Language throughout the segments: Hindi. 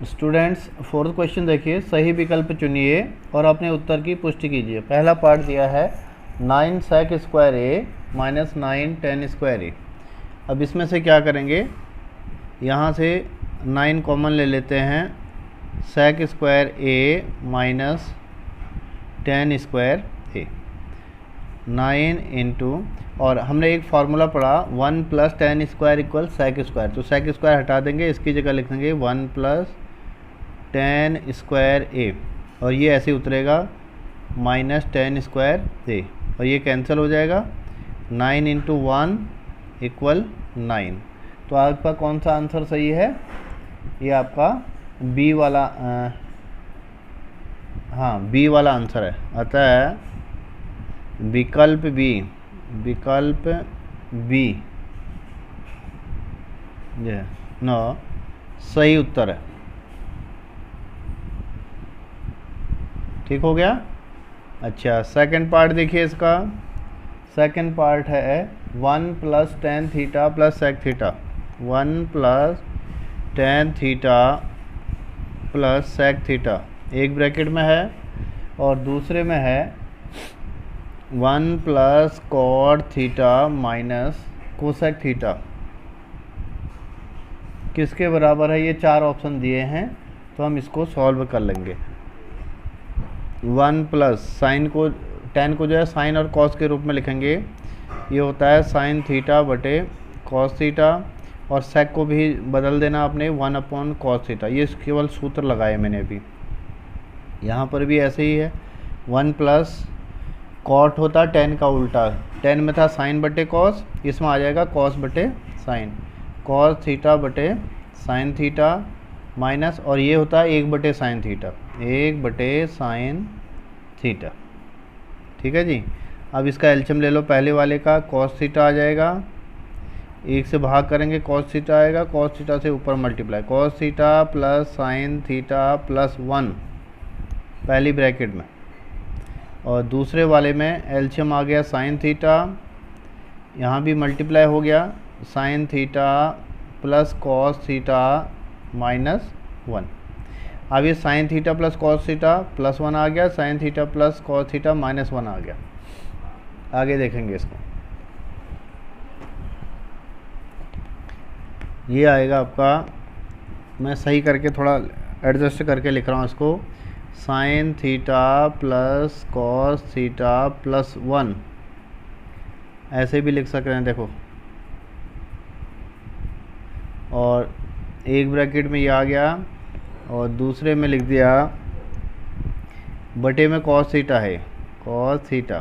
स्टूडेंट्स फोर्थ क्वेश्चन देखिए, सही विकल्प चुनिए और अपने उत्तर की पुष्टि कीजिए। पहला पार्ट दिया है 9 sec स्क्वायर ए माइनस 9 tan स्क्वायर ए। अब इसमें से क्या करेंगे, यहाँ से 9 कॉमन ले लेते हैं, sec स्क्वायर ए माइनस tan स्क्वायर ए 9 इंटू, और हमने एक फार्मूला पढ़ा 1 plus tan square equal sec square, तो sec स्क्वायर हटा देंगे, इसकी जगह लिख देंगे 1 प्लस tan स्क्वायर ए, और ये ऐसे उतरेगा माइनस tan स्क्वायर ए, और ये कैंसिल हो जाएगा। 9 इंटू 1 इक्वल 9। तो आपका कौन सा आंसर सही है? ये आपका बी वाला बी वाला आंसर है। अतः विकल्प बी ये नो सही उत्तर है। ठीक हो गया। अच्छा, सेकंड पार्ट देखिए इसका। सेकंड पार्ट है 1 plus tan theta plus sec theta, 1 plus tan theta plus sec theta एक ब्रैकेट में है, और दूसरे में है 1 plus cot theta minus cosec theta. किसके बराबर है? ये चार ऑप्शन दिए हैं, तो हम इसको सॉल्व कर लेंगे। 1 प्लस साइन को, tan को जो है साइन और कॉस के रूप में लिखेंगे, ये होता है साइन थीटा बटे कॉस थीटा, और sec को भी बदल देना आपने 1 अपॉन कॉस थीटा। ये केवल सूत्र लगाए मैंने अभी, यहाँ पर भी ऐसे ही है। 1 प्लस कॉट होता tan का उल्टा, tan में था साइन बटे कॉस, इसमें आ जाएगा कॉस बटे साइन, कॉस थीटा बटे साइन थीटा माइनस, और ये होता है 1 बटे साइन थीटा, 1 बटे साइन थीटा। ठीक है जी। अब इसका एलसीएम ले लो, पहले वाले का कॉस थीटा आ जाएगा, 1 से भाग करेंगे कॉस थीटा आएगा, कॉस थीटा से ऊपर multiply, cos theta plus sine theta plus 1 पहली ब्रैकेट में, और दूसरे वाले में एलसीएम आ गया साइन थीटा, यहाँ भी मल्टीप्लाई हो गया sine theta plus cos theta minus 1। अब ये sine theta plus cos theta plus 1 आ गया, sine theta plus cos theta minus 1 आ गया। आगे देखेंगे इसको, ये आएगा आपका, मैं सही करके थोड़ा एडजस्ट करके लिख रहा हूँ इसको, sine theta plus cos theta plus 1, ऐसे भी लिख सकते हैं देखो, और एक ब्रैकेट में ये आ गया, और दूसरे में लिख दिया बटे में कॉस थीटा है, कॉस थीटा,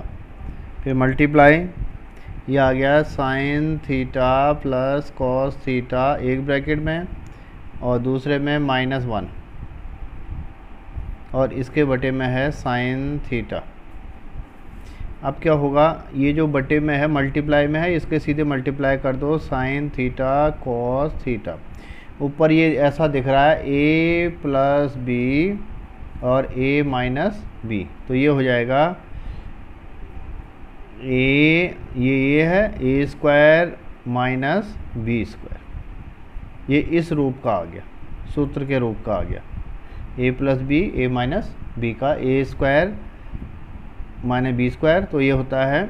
फिर मल्टीप्लाई, ये आ गया sine theta plus cos theta एक ब्रैकेट में, और दूसरे में माइनस 1, और इसके बटे में है साइन थीटा। अब क्या होगा, ये जो बटे में है मल्टीप्लाई में है, इसके सीधे मल्टीप्लाई कर दो, साइन थीटा कॉस थीटा, ऊपर ये ऐसा दिख रहा है a प्लस बी और a माइनस बी, तो ये हो जाएगा ये है a square minus B square, ये इस रूप का आ गया, सूत्र के रूप का आ गया, a plus B a minus B का a square minus B square, तो ये होता है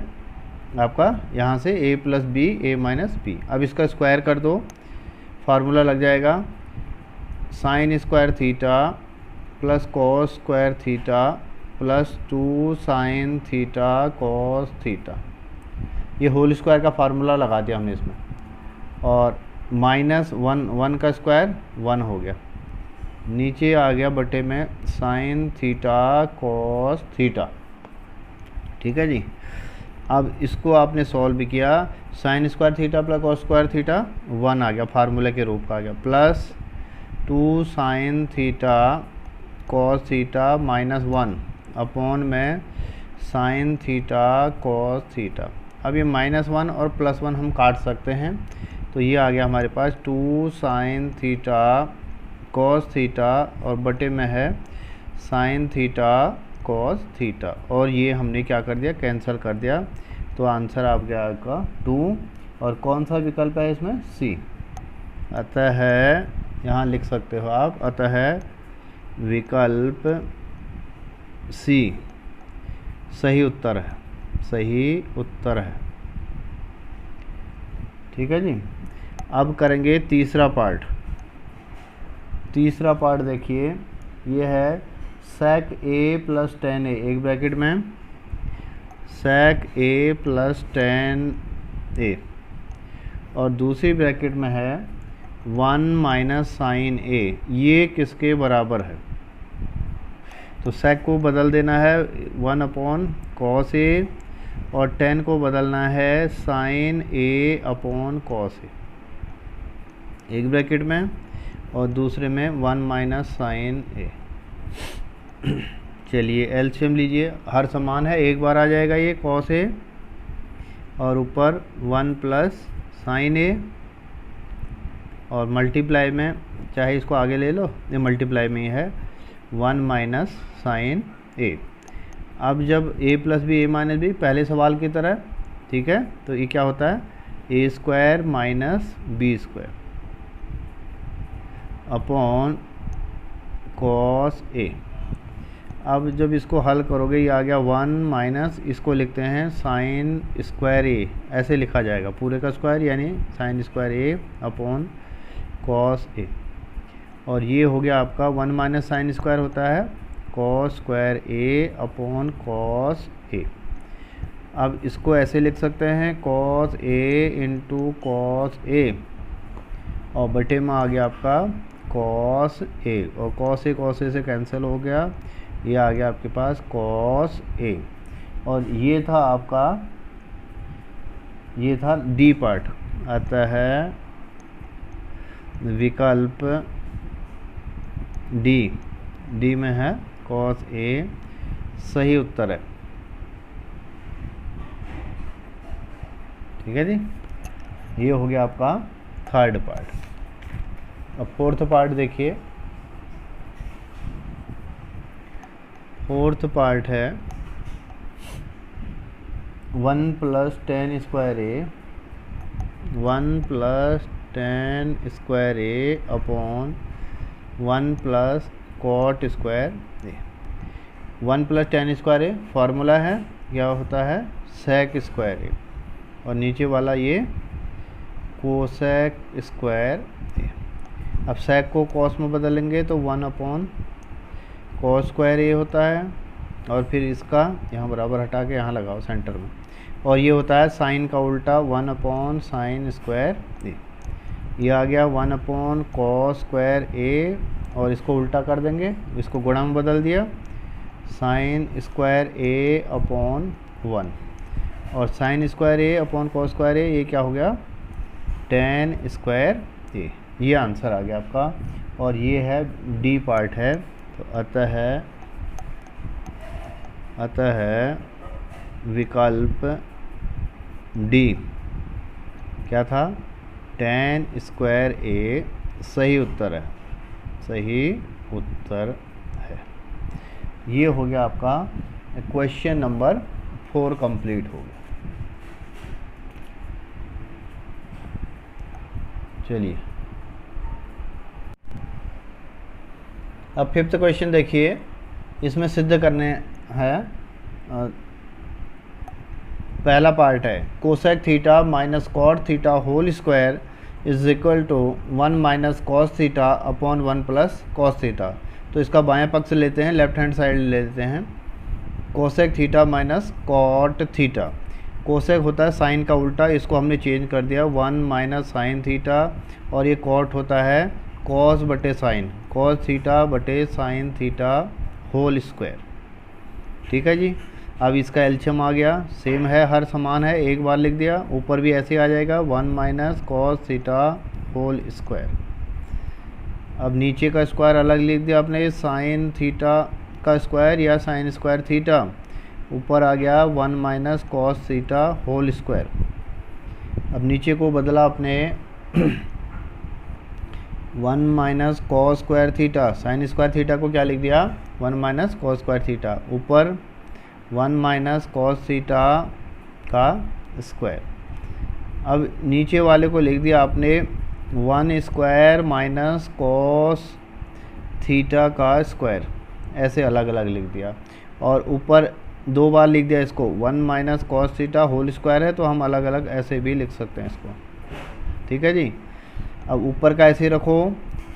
आपका यहाँ से a plus B a minus B. अब इसका स्क्वायर कर दो, फार्मूला लग जाएगा sine square theta plus cos square theta plus 2 sine theta cos theta, ये होल स्क्वायर का फार्मूला लगा दिया हमने इसमें, और माइनस 1 का स्क्वायर 1 हो गया, नीचे आ गया बटे में साइन थीटा कॉस थीटा। ठीक है जी। अब इसको आपने सॉल्व किया, sign square theta plus cos square theta 1 आ गया, फार्मूले के रूप का आ गया, plus 2 sine theta cos theta minus 1 upon में साइन थीटा कॉस थीटा। अब ये माइनस 1 और प्लस 1 हम काट सकते हैं, तो ये आ गया हमारे पास 2 साइन थीटा कॉस थीटा, और बटे में है साइन थीटा कॉस थीटा, और ये हमने क्या कर दिया, कैंसिल कर दिया, तो आंसर आ गया आपका 2, और कौन सा विकल्प है इसमें? सी। अतः यहाँ लिख सकते हो आप। अतः विकल्प सी सही उत्तर है, सही उत्तर है। ठीक है जी। अब करेंगे तीसरा पार्ट। तीसरा पार्ट देखिए, ये है sec a प्लस टेन ए, एक ब्रैकेट में sec a प्लस टेन ए, और दूसरी ब्रैकेट में है 1 माइनस साइन ए। ये किसके बराबर है? तो sec को बदल देना है 1 अपॉन कॉस ए, और 10 को बदलना है साइन ए अपॉन कॉस ए, एक ब्रैकेट में, और दूसरे में 1 माइनस साइन ए। चलिए एलसीएम लीजिए, हर समान है, एक बार आ जाएगा ये कॉस ए, और ऊपर 1 प्लस साइन ए, और मल्टीप्लाई में चाहे इसको आगे ले लो, ये मल्टीप्लाई में ही है 1 माइनस साइन ए। अब जब a plus B, A minus B, पहले सवाल की तरह, ठीक है, तो ये क्या होता है? A square minus B square upon cos A. अब जब इसको हल करोगे, ये आ गया 1 माइनस, इसको लिखते हैं साइन स्क्वायर ए, ऐसे लिखा जाएगा पूरे का स्क्वायर, यानी साइन स्क्वायर ए अपॉन कॉस ए। और ये हो गया आपका 1 माइनस साइन स्क्वायर होता है cos square A upon cos A. अब इसको ऐसे लिख सकते हैं cos A into cos A, और बटे में आ गया आपका कॉस ए, और कॉस ए से कैंसिल हो गया, ये आ गया आपके पास कॉस ए। और ये था आपका, ये था डी पार्ट। अतः विकल्प डी में है कॉस ए सही उत्तर है। ठीक है जी, ये हो गया आपका थर्ड पार्ट। अब फोर्थ पार्ट देखिए। फोर्थ पार्ट है 1 प्लस टेन स्क्वायर ए, 1 प्लस टेन स्क्वायर ए अपॉन 1 प्लस कॉट स्क्वायर ए। 1 प्लस टेन स्क्वायर ए फार्मूला है, क्या होता है? सेक स्क्वायर ए, और नीचे वाला ये कोसेक स्क्वायर ए। अब सेक को कॉस में बदलेंगे तो 1 अपॉन कॉस स्क्वायर ए होता है, और फिर इसका यहाँ बराबर हटा के यहाँ लगाओ सेंटर में, और ये होता है साइन का उल्टा 1 अपॉन साइन स्क्वायर ए। ये आ गया 1 अपॉन कॉस स्क्वायर ए, और इसको उल्टा कर देंगे, इसको गुणा में बदल दिया, साइन स्क्वायर ए अपॉन 1, और साइन स्क्वायर ए अपॉन कॉस स्क्वायर ए, ये क्या हो गया? टेन स्क्वायर ए। ये आंसर आ गया आपका, और ये है डी पार्ट है। तो अतः विकल्प डी क्या था? टेन स्क्वायर ए सही उत्तर है, सही उत्तर है। ये हो गया आपका क्वेश्चन नंबर 4 कंप्लीट हो गया। चलिए अब फिफ्थ क्वेश्चन देखिए, इसमें सिद्ध करने हैं। पहला पार्ट है cosec theta minus cot theta whole square is equal to 1 minus cos theta upon 1 plus cos theta. तो इसका बाएं पक्ष लेते हैं, लेफ्ट हैंड साइड ले लेते हैं। Cosec theta minus cot theta, cosec होता है साइन का उल्टा, इसको हमने चेंज कर दिया 1 माइनस साइन थीटा, और ये कॉट होता है कॉस बटे साइन, कॉस थीटा बटे साइन थीटा होल स्क्वायर। ठीक है जी। अब इसका एलसीएम आ गया, सेम है, हर समान है, एक बार लिख दिया, ऊपर भी ऐसे आ जाएगा 1 minus cos theta whole square. अब नीचे का स्क्वायर अलग लिख दिया आपने, साइन थीटा का स्क्वायर या साइन स्क्वायर थीटा, ऊपर आ गया 1 minus cos theta whole square. अब नीचे को बदला आपने 1 minus cos square theta, sine square theta को क्या लिख दिया? 1 माइनस कॉस स्क्वायर थीटा, ऊपर 1 माइनस कॉस थीटा का स्क्वायर। अब नीचे वाले को लिख दिया आपने 1 स्क्वायर माइनस कॉस थीटा का स्क्वायर, ऐसे अलग अलग लिख दिया। और ऊपर 2 बार लिख दिया इसको, 1 minus cos theta whole square है तो हम अलग अलग ऐसे भी लिख सकते हैं इसको। ठीक है जी। अब ऊपर का ऐसे रखो,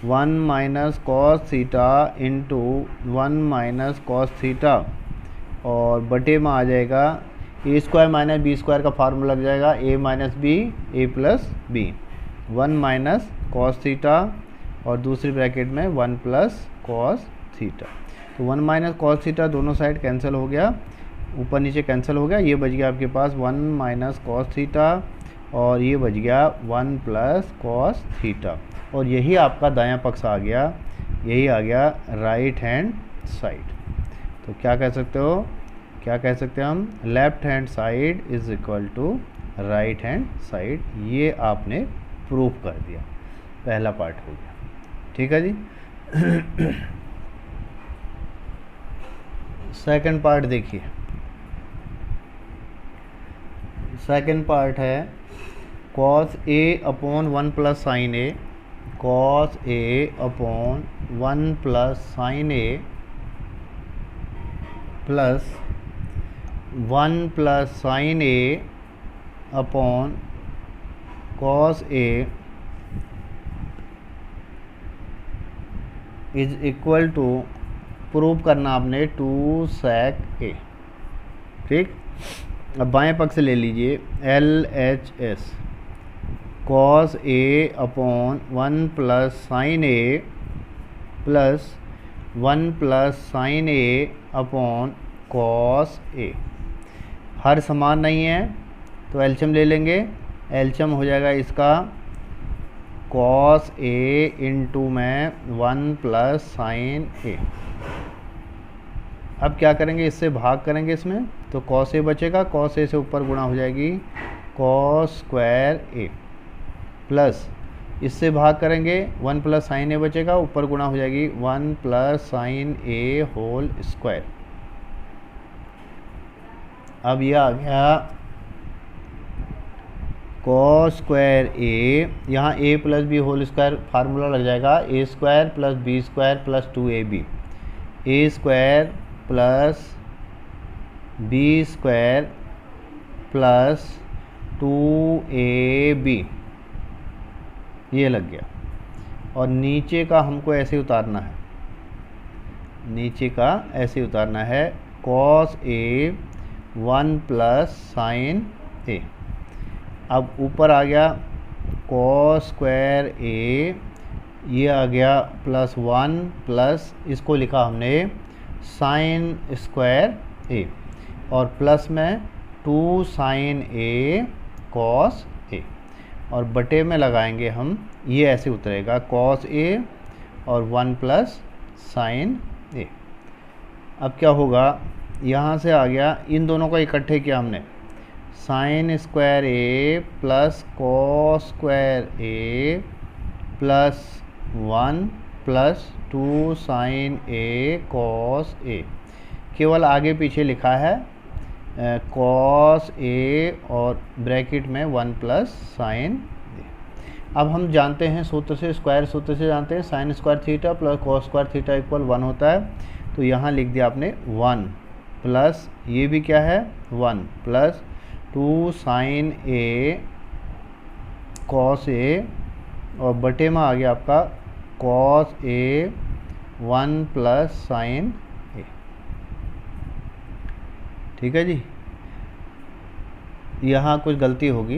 1 minus cos theta into 1 minus cos theta, और बटे में आ जाएगा A square minus B square का फार्मूला लग जाएगा, A minus B A plus B. 1 minus cos theta और दूसरी ब्रैकेट में 1 प्लस कॉस थीटा। तो 1 माइनस कॉस थीटा दोनों साइड कैंसिल हो गया, ऊपर नीचे कैंसिल हो गया, ये बच गया आपके पास 1 माइनस कॉस थीटा और ये बच गया 1 प्लस कॉस थीटा। और यही आपका दायां पक्ष आ गया, यही आ गया राइट हैंड साइड। तो क्या कह सकते हो, क्या कह सकते हैं हम, left hand side is equal to right hand side. ये आपने प्रूफ कर दिया, पहला पार्ट हो गया। ठीक है जी। सेकंड पार्ट देखिए, सेकंड पार्ट है cos A upon 1 plus sine A, cos A upon 1 plus sine A plus 1 plus sine A upon cos A is equal to, prove करना आपने 2 sec ए। ठीक, अब बाएं पक्ष से ले लीजिए, L H S cos A upon 1 plus sine A plus 1 plus sine A upon cos ए। हर समान नहीं है तो एलसीएम ले लेंगे, एलसीएम हो जाएगा इसका कॉस ए इंटू में 1 प्लस साइन ए। अब क्या करेंगे, इससे भाग करेंगे इसमें, तो कॉस ए बचेगा, कॉस ए से ऊपर गुणा हो जाएगी कॉस स्क्वायर ए, प्लस इससे भाग करेंगे 1 प्लस साइन ए बचेगा, ऊपर गुणा हो जाएगी 1 plus sine A whole square. अब यह आ गया कॉस स्क्वायर ए, यहाँ A plus B whole square formula लग जाएगा, A square plus B square plus 2ab, A square plus B square plus 2ab, ये लग गया। और नीचे का हमको ऐसे उतारना है, नीचे का ऐसे उतारना है, कॉस ए 1 प्लस साइन ए। अब ऊपर आ गया कॉस स्क्वायर ए, ये आ गया प्लस 1 प्लस, इसको लिखा हमने साइन स्क्वायर ए, और प्लस में 2 साइन ए कॉस ए, और बटे में लगाएंगे हम, ये ऐसे उतरेगा कॉस ए और 1 प्लस साइन ए। अब क्या होगा, यहाँ से आ गया, इन दोनों को इकट्ठे किया हमने, sine square A plus cos square A plus 1 plus 2 sign A cos ए। केवल आगे पीछे लिखा है कॉस ए और ब्रैकेट में 1 प्लस साइन ए। अब हम जानते हैं सूत्र से, स्क्वायर सूत्र से जानते हैं, sign square theta plus cos square theta equal 1 होता है। तो यहाँ लिख दिया आपने 1 प्लस, ये भी क्या है 1 प्लस 2 साइन ए कॉस ए, और बटे में आ गया आपका कॉस ए 1 प्लस साइन ए। ठीक है जी। यहाँ कुछ गलती होगी,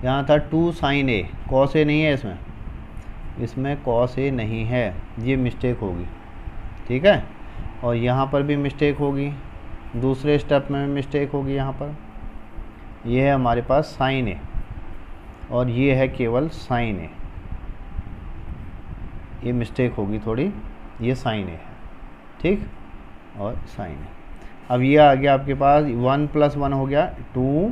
यहाँ था 2 साइन ए, कॉस ए नहीं है इसमें, इसमें कॉस ए नहीं है, ये मिस्टेक होगी। ठीक है, और यहाँ पर भी मिस्टेक होगी, दूसरे स्टेप में मिस्टेक होगी। यहाँ पर ये है हमारे पास साइन ए, और ये है केवल साइन ए, ये मिस्टेक होगी थोड़ी, ये साइन ए है। ठीक, और साइन ए। अब ये आ गया आपके पास 1 प्लस 1 हो गया 2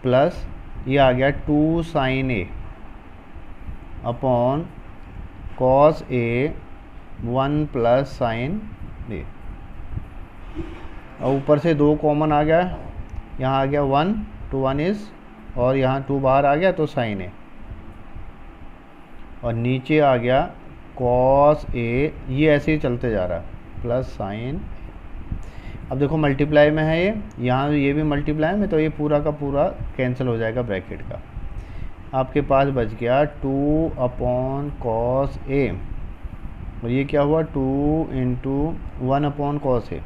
प्लस, ये आ गया 2 sign A upon cos A 1 plus sine ए। और ऊपर से 2 कॉमन आ गया, यहाँ आ गया 1, 2 1 इज, और यहाँ 2 बाहर आ गया तो साइन ए। और नीचे आ गया कॉस ए, ये ऐसे ही चलते जा रहा है प्लस साइन। अब देखो मल्टीप्लाई में है ये, यहाँ ये भी मल्टीप्लाई में, तो ये पूरा का पूरा कैंसिल हो जाएगा ब्रैकेट का। आपके पास बच गया 2 अपॉन कॉस ए, और ये क्या हुआ 2 इंटू 1 अपॉन कॉस ए।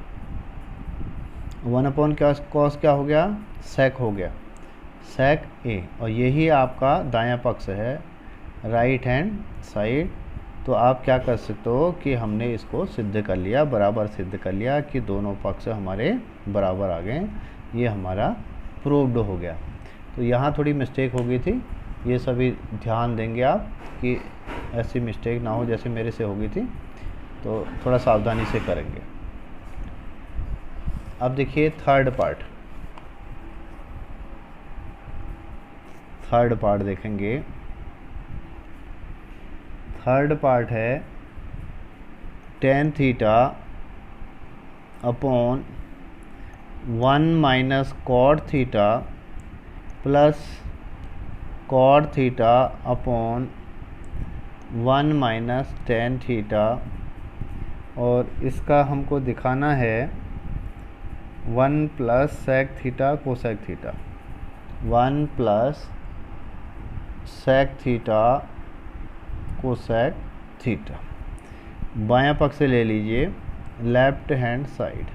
1 अपॉन कॉस क्या हो गया, सेक हो गया, सेक ए। और यही आपका दायां पक्ष है, राइट हैंड साइड। तो आप क्या कर सकते हो कि हमने इसको सिद्ध कर लिया, बराबर सिद्ध कर लिया कि दोनों पक्ष हमारे बराबर आ गए। ये हमारा प्रूव्ड हो गया। तो यहाँ थोड़ी मिस्टेक हो गई थी, ये सभी ध्यान देंगे आप कि ऐसी मिस्टेक ना हो जैसे मेरे से हो गई थी, तो थोड़ा सावधानी से करेंगे। अब देखिए थर्ड पार्ट देखेंगे। थर्ड पार्ट है tan theta upon 1 minus cot theta plus cot theta upon 1 minus tan theta. और इसका हमको दिखाना है 1 plus sec theta cosec theta, 1 plus sec theta cosec theta. बायां पक्ष से ले लीजिए, लेफ्ट हैंड साइड।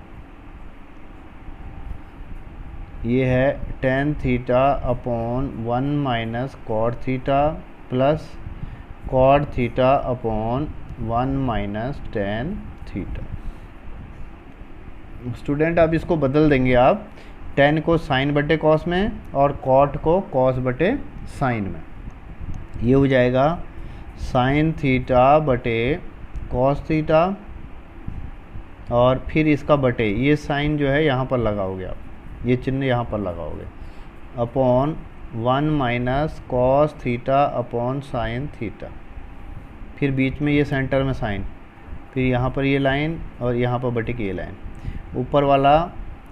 ये है tan theta upon 1 minus cot theta plus cot theta upon 1 minus tan theta. Student अब इसको बदल देंगे आप, tan को साइन बटे कॉस में और कॉट को कॉस बटे साइन में। ये हो जाएगा साइन थीटा बटे कॉस थीटा, और फिर इसका बटे, ये साइन जो है यहाँ पर लगाओगे आप, ये चिन्ह यहाँ पर लगाओगे, upon 1 minus cos theta upon sine theta. फिर बीच में ये सेंटर में साइन, फिर यहाँ पर ये लाइन और यहाँ पर बटे की ये लाइन। ऊपर वाला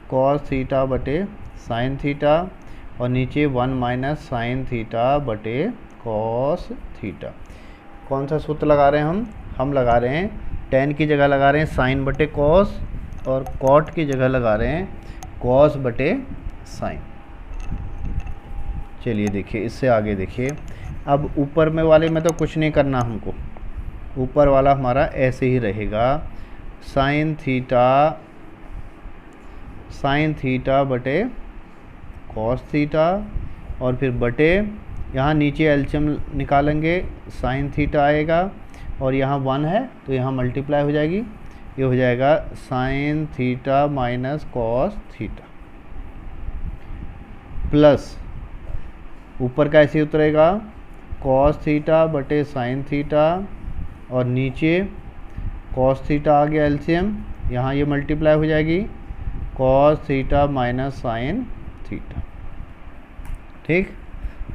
कॉस थीटा बटे साइन थीटा, और नीचे 1 माइनस साइन थीटा बटे कॉस थीटा। कौन सा सूत्र लगा रहे हैं हम लगा रहे हैं tan की जगह लगा रहे हैं साइन बटे कॉस, और कॉट की जगह लगा रहे हैं कॉस बटे साइन। चलिए देखिए, इससे आगे देखिए। अब ऊपर में वाले में तो कुछ नहीं करना हमको, ऊपर वाला हमारा ऐसे ही रहेगा, साइन थीटा बटे कॉस थीटा, और फिर बटे यहाँ नीचे एलसीएम निकालेंगे, साइन थीटा आएगा, और यहाँ 1 है तो यहाँ मल्टीप्लाई हो जाएगी, ये हो जाएगा sign theta minus cos theta, plus ऊपर का ऐसे उतरेगा कॉस थीटा बटे साइन थीटा, और नीचे कॉस थीटा आ गया एलसीएम, यहाँ ये मल्टीप्लाई हो जाएगी cos theta minus sine theta. ठीक,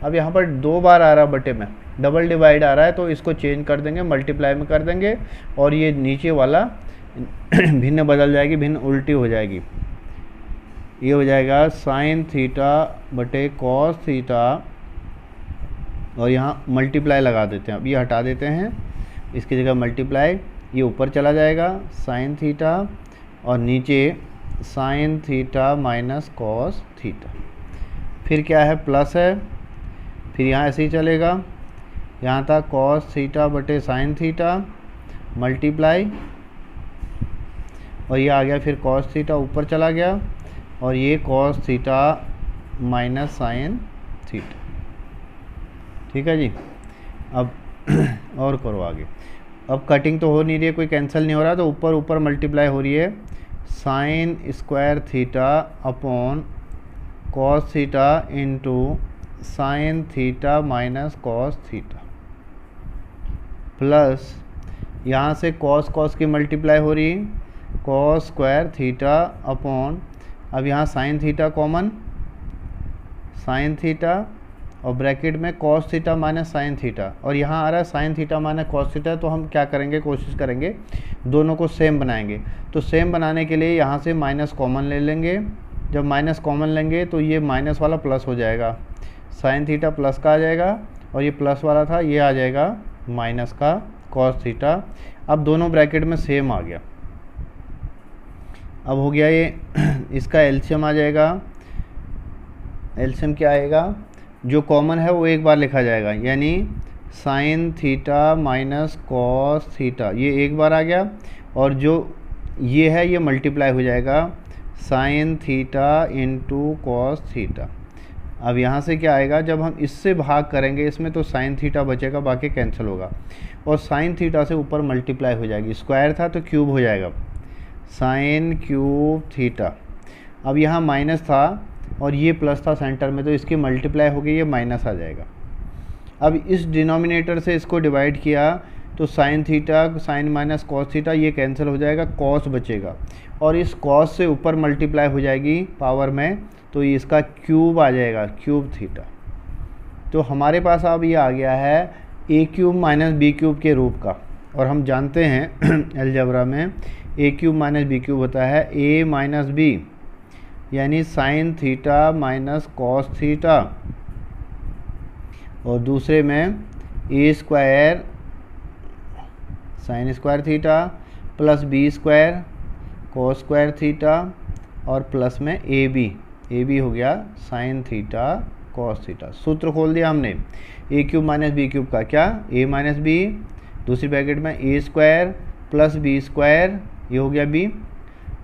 अब यहाँ पर 2 बार आ रहा है बटे में, डबल डिवाइड आ रहा है, तो इसको चेंज कर देंगे, मल्टीप्लाई में कर देंगे, और ये नीचे वाला भिन्न बदल जाएगी, भिन्न उल्टी हो जाएगी। ये हो जाएगा साइन थीटा बटे कॉस थीटा, और यहाँ मल्टीप्लाई लगा देते हैं। अब ये हटा देते हैं, इसकी जगह मल्टीप्लाई, ये ऊपर चला जाएगा साइन थीटा, और नीचे sign theta minus cos theta. फिर क्या है, प्लस है, फिर यहाँ ऐसे ही चलेगा, यहाँ था कॉस थीटा बटे साइन थीटा मल्टीप्लाई, और ये आ गया फिर कॉस थीटा ऊपर चला गया, और ये cos theta minus sine theta. ठीक है जी। अब और करो आगे। अब कटिंग तो हो नहीं रही है, कोई कैंसिल नहीं हो रहा, तो ऊपर ऊपर मल्टीप्लाई हो रही है, sign square theta upon cos theta into sine theta minus cos theta, plus यहाँ से कॉस की मल्टीप्लाई हो रही, कॉस स्क्वायर थीटा अपॉन, अब यहाँ sine theta common, sine theta और ब्रैकेट में cos theta minus sine theta, और यहाँ आ रहा है sign theta minus cos theta. तो हम क्या करेंगे, कोशिश करेंगे दोनों को सेम बनाएंगे। तो सेम बनाने के लिए यहाँ से माइनस कॉमन ले लेंगे, जब माइनस कॉमन लेंगे तो ये माइनस वाला प्लस हो जाएगा, साइन थीटा प्लस का आ जाएगा, और ये प्लस वाला था ये आ जाएगा माइनस का कॉस थीटा। अब दोनों ब्रैकेट में सेम आ गया। अब हो गया ये इसका एलसीएम आ जाएगा। एलसीएम क्या आएगा, जो कॉमन है वो एक बार लिखा जाएगा, यानी sine theta minus cos theta, ये एक बार आ गया। और जो ये है ये मल्टीप्लाई हो जाएगा sine theta into cos theta. अब यहाँ से क्या आएगा, जब हम इससे भाग करेंगे इसमें तो साइन थीटा बचेगा, बाकी कैंसिल होगा। और साइन थीटा से ऊपर मल्टीप्लाई हो जाएगी, स्क्वायर था तो क्यूब हो जाएगा, साइन क्यूब थीटा। अब यहाँ माइनस था और ये प्लस था सेंटर में, तो इसकी मल्टीप्लाई हो गई, ये माइनस आ जाएगा। अब इस डिनोमिनेटर से इसको डिवाइड किया तो sine theta sine minus cos theta ये कैंसिल हो जाएगा, कॉस बचेगा। और इस कॉस से ऊपर मल्टीप्लाई हो जाएगी पावर में, तो ये इसका क्यूब आ जाएगा, क्यूब थीटा। तो हमारे पास अब ये आ गया है A cube minus B cube के रूप का। और हम जानते हैं अलजेब्रा में A cube minus B cube होता है ए माइनस बी, यानी sine theta minus cos theta. और दूसरे में A square sine square theta plus B square cos square theta, और प्लस में ए बी हो गया साइन थीटा कॉस थीटा। सूत्र खोल दिया हमने ए क्यूब माइनस बी क्यूब का, क्या ए माइनस बी, दूसरी ब्रैकेट में A square plus B square, ये हो गया बी,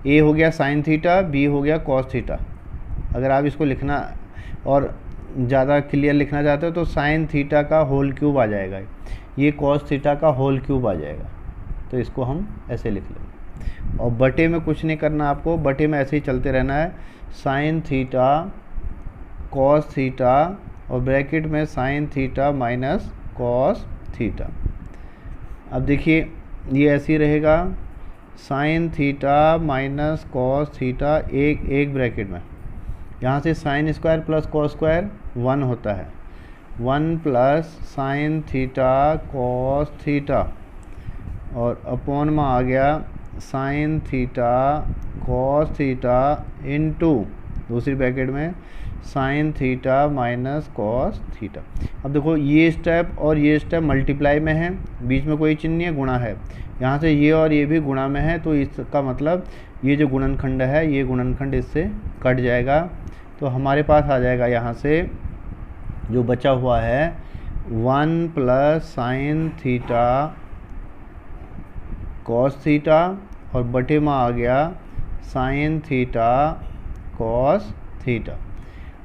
ए हो गया साइन थीटा, बी हो गया कॉस थीटा। अगर आप इसको लिखना और ज़्यादा क्लियर लिखना चाहते हो तो साइन थीटा का होल क्यूब आ जाएगा, ये कॉस थीटा का होल क्यूब आ जाएगा। तो इसको हम ऐसे लिख लेंगे। और बटे में कुछ नहीं करना आपको, बटे में ऐसे ही चलते रहना है, साइन थीटा कॉस थीटा और ब्रैकेट में sign theta minus cos theta. अब देखिए ये ऐसे ही रहेगा, sign theta minus cos theta एक ब्रैकेट में, यहाँ से sine square plus cos square 1 होता है, 1 plus sign theta cos theta, और अपॉन में आ गया sign theta cos theta into दूसरी ब्रैकेट में sign theta minus cos theta. अब देखो ये स्टेप और ये स्टेप मल्टीप्लाई में है, बीच में कोई चिन्ह नहीं है, गुणा है। यहाँ से ये और ये भी गुणा में है, तो इसका मतलब ये जो गुणनखंड है ये गुणनखंड इससे कट जाएगा। तो हमारे पास आ जाएगा यहाँ से जो बचा हुआ है 1 plus sign theta cos theta, और बटे में आ गया साइन थीटा कॉस थीटा।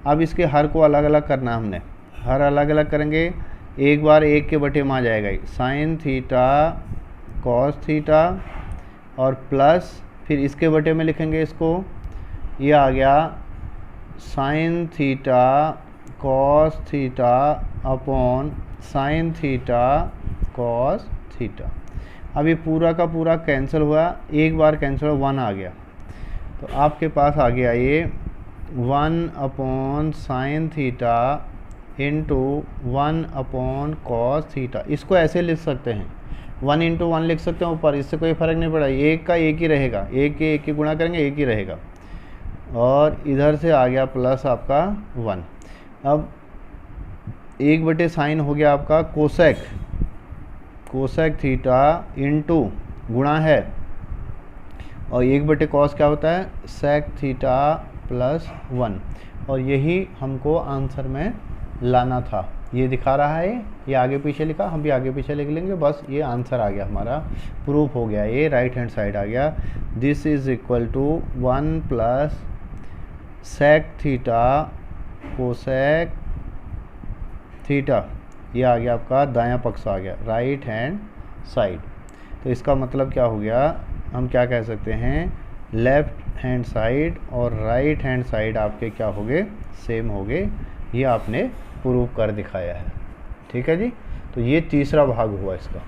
अब इसके हर को अलग अलग करना हमने, हर अलग अलग करेंगे, एक बार एक के बटे में आ जाएगा साइन थीटा कॉस थीटा, और प्लस फिर इसके बटे में लिखेंगे इसको, ये आ गया sign theta cos theta upon sine theta cos theta. अब ये पूरा का पूरा कैंसिल हुआ, एक बार कैंसिल हुआ, 1 आ गया। तो आपके पास आ गया ये 1 upon sine theta into 1 upon cos theta. इसको ऐसे लिख सकते हैं, 1 इंटू 1 लिख सकते हैं ऊपर, इससे कोई फ़र्क नहीं पड़ा, एक का एक ही रहेगा, एक के एक की गुणा करेंगे एक ही रहेगा। और इधर से आ गया प्लस आपका 1। अब 1/साइन हो गया आपका कोसेक थीटा इंटू गुणा है, और 1/कॉस क्या होता है, सेक थीटा प्लस 1। और यही हमको आंसर में लाना था, ये दिखा रहा है, ये आगे पीछे लिखा, हम भी आगे पीछे लिख लेंगे, बस ये आंसर आ गया हमारा, प्रूफ हो गया, ये राइट हैंड साइड आ गया। This is equal to 1 plus sec theta cosec theta, ये आ गया आपका दायां पक्ष आ गया, राइट हैंड साइड। तो इसका मतलब क्या हो गया, हम क्या कह सकते हैं, लेफ़्ट हैंड साइड और राइट हैंड साइड आपके क्या हो गए, सेम हो गए। ये आपने प्रूव कर दिखाया है। ठीक है जी, तो ये तीसरा भाग हुआ इसका।